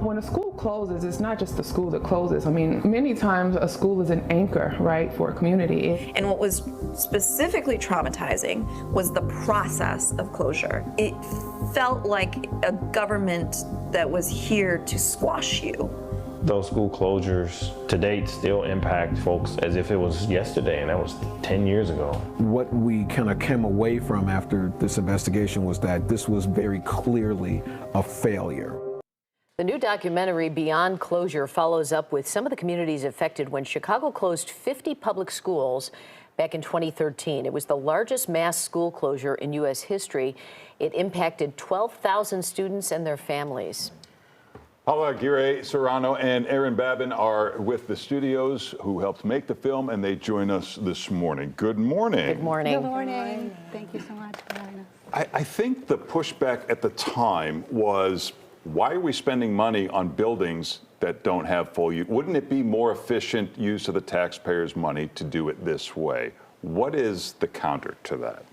When a school closes, it's not just the school that closes. I mean, many times a school is an anchor, right, for a community. And what was specifically traumatizing was the process of closure. It felt like a government that was here to squash you. Those school closures to date still impact folks as if it was yesterday, and that was 10 years ago. What we kind of came away from after this investigation was that this was very clearly a failure. The new documentary, Beyond Closure, follows up with some of the communities affected when Chicago closed 50 public schools back in 2013. It was the largest mass school closure in U.S. history. It impacted 12,000 students and their families. Paula Aguirre Serrano and Aaron Babin are with the studios who helped make the film, and they join us this morning. Good morning. Good morning. Good morning. Thank you so much for having us. I think the pushback at the time was, why are we spending money on buildings that don't have full use? Wouldn't it be more efficient use of the taxpayers' money to do it this way? What is the counter to that?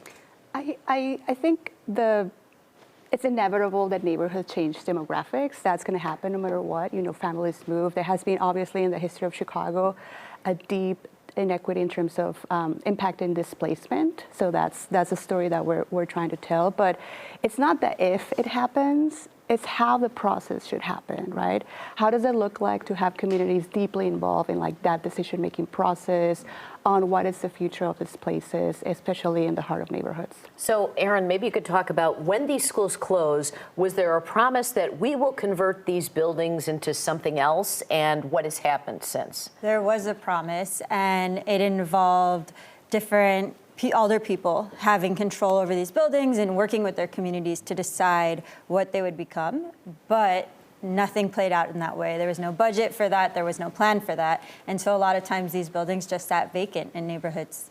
I think it's inevitable that neighborhoods change demographics. That's going to happen no matter what. You know, families move. There has been, obviously, in the history of Chicago, a deep inequity in terms of impact and displacement. So that's a story that we're trying to tell. But it's not that if it happens, it's how the process should happen, right? How does it look like to have communities deeply involved in like that decision-making process on what is the future of these places, especially in the heart of neighborhoods? So, Aaron, maybe you could talk about when these schools close, was there a promise that we will convert these buildings into something else, and what has happened since? There was a promise, and it involved different older people having control over these buildings and working with their communities to decide what they would become, but nothing played out in that way. There was no budget for that, there was no plan for that, and so a lot of times these buildings just sat vacant in neighborhoods.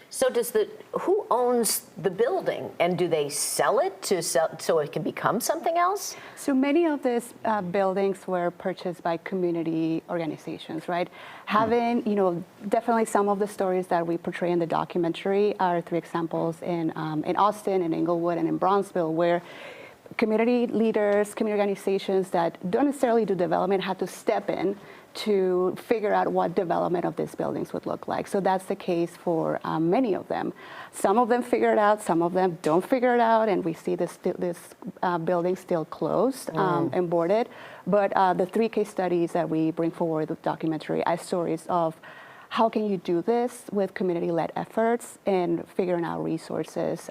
So who owns the building, and do they sell it so it can become something else? So many of these buildings were purchased by community organizations, right? Having, definitely some of the stories that we portray in the documentary are 3 examples in Austin, in Inglewood, and in Bronzeville, where community leaders, community organizations that don't necessarily do development had to step in to figure out what development of these buildings would look like. So that's the case for many of them. Some of them figure it out, some of them don't figure it out, and we see this building still closed and boarded. But the 3 case studies that we bring forward with the documentary are stories of how can you do this with community-led efforts and figuring out resources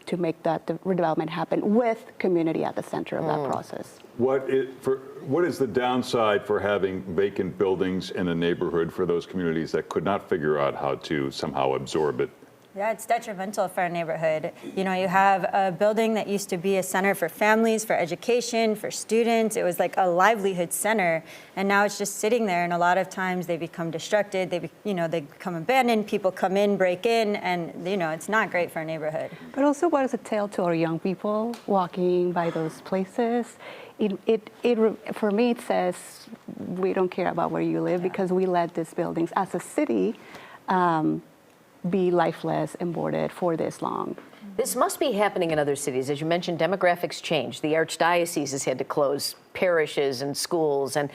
to make that redevelopment happen with community at the center of that process. What is the downside for having vacant buildings in a neighborhood for those communities that could not figure out how to somehow absorb it? Yeah, it's detrimental for a neighborhood. You have a building that used to be a center for families, for education, for students. It was like a livelihood center, and now it's just sitting there. And a lot of times they become destructed. They become abandoned. People come in, break in, and it's not great for a neighborhood. But also, what does it tell to our young people walking by those places? For me, it says we don't care about where you live because we let these buildings, as a city, be lifeless and boarded for this long. This must be happening in other cities. As you mentioned, demographics change. The archdiocese has had to close parishes and schools, and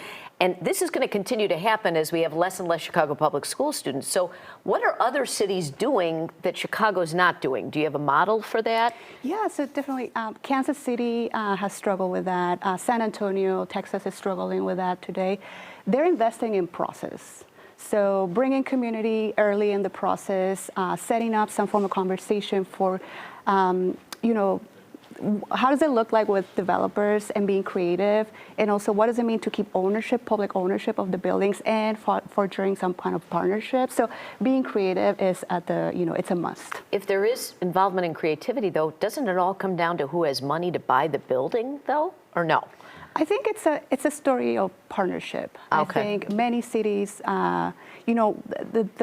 this is going to continue to happen as we have less and less Chicago public school students. So what are other cities doing that Chicago's not doing? Do you have a model for that? Yeah, so definitely Kansas City has struggled with that. San Antonio, Texas is struggling with that today. They're investing in process. So bringing community early in the process, setting up some form of conversation for, how does it look like with developers and being creative? And also, what does it mean to keep ownership, public ownership of the buildings and forging some kind of partnership? So being creative is it's a must. If there is involvement in creativity, though, doesn't it all come down to who has money to buy the building, though, or no? I think it's a story of partnership. Okay. I think many cities, the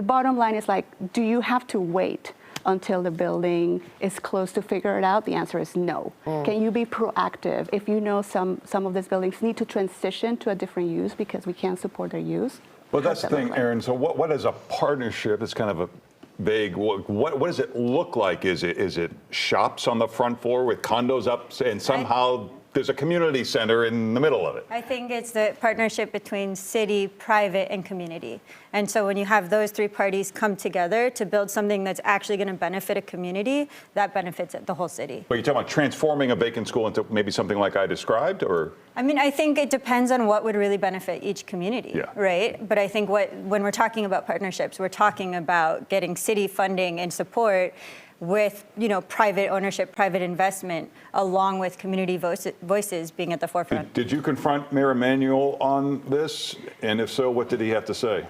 bottom line is like, do you have to wait until the building is close to figure it out? The answer is no. Can you be proactive? If you know some of these buildings need to transition to a different use because we can't support their use. Well, that's the thing, Aaron. So what is a partnership? It's kind of a vague. What does it look like? Is it shops on the front floor with condos up and somehow there's a community center in the middle of it. I think it's the partnership between city, private, and community. And so when you have those three parties come together to build something that's actually going to benefit a community, that benefits the whole city. But you're talking about transforming a vacant school into maybe something like I described, or? I mean, I think it depends on what would really benefit each community, Yeah. right? But I think when we're talking about partnerships, we're talking about getting city funding and support with, private ownership, private investment, along with community voices being at the forefront. Did you confront Mayor Emanuel on this? And if so, what did he have to say?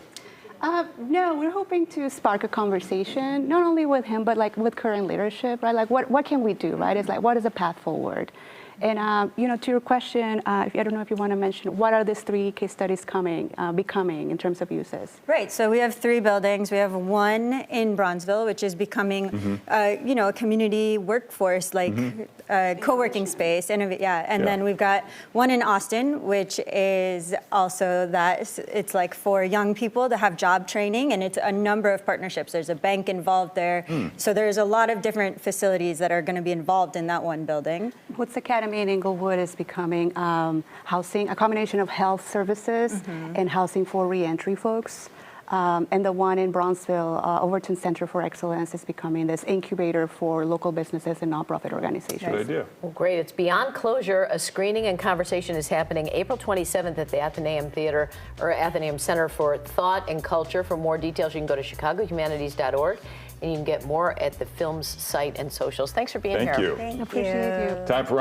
No, we're hoping to spark a conversation, not only with him, but like with current leadership, right? Like what can we do, right? It's like, what is the path forward? And, to your question, I don't know if you want to mention, what are these three case studies becoming in terms of uses? Right, so we have three buildings. We have one in Bronzeville, which is becoming, a community workforce, like co-working space. And then we've got one in Austin, which is also that it's like for young people to have job training, and it's a number of partnerships. There's a bank involved there. So there's a lot of different facilities that are going to be involved in that one building. Woods Academy in Inglewood is becoming housing, a combination of health services and housing for reentry folks. And the one in Bronzeville, Overton Center for Excellence, is becoming this incubator for local businesses and nonprofit organizations. Good idea. Well, great. It's Beyond Closure. A screening and conversation is happening April 27th at the Athenaeum Theater or Athenaeum Center for Thought and Culture. For more details, you can go to chicagohumanities.org. And you can get more at the film's site and socials. Thanks for being here. Thank you. Appreciate you. Time for